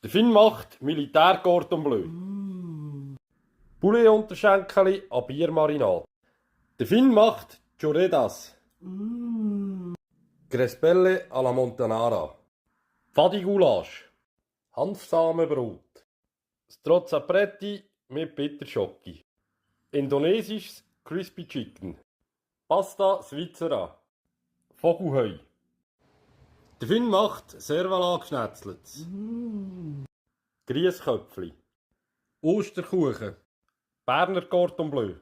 Der Finn macht Militärcordon Bleu. Poulet-Unterschenkeli à Biermarinade. Der Finn macht Choredas. Crespelle alla Montanara. Fadi-Goulasch. Hanfsamenbrot. Strozzapreti mit Bitterschocki. Indonesisches Crispy Chicken. Pasta Svizzera. Vogelheu. Der Finn macht Servala geschnetzelt. Griesköpfli. Osterkuchen. Berner Cordon Bleu.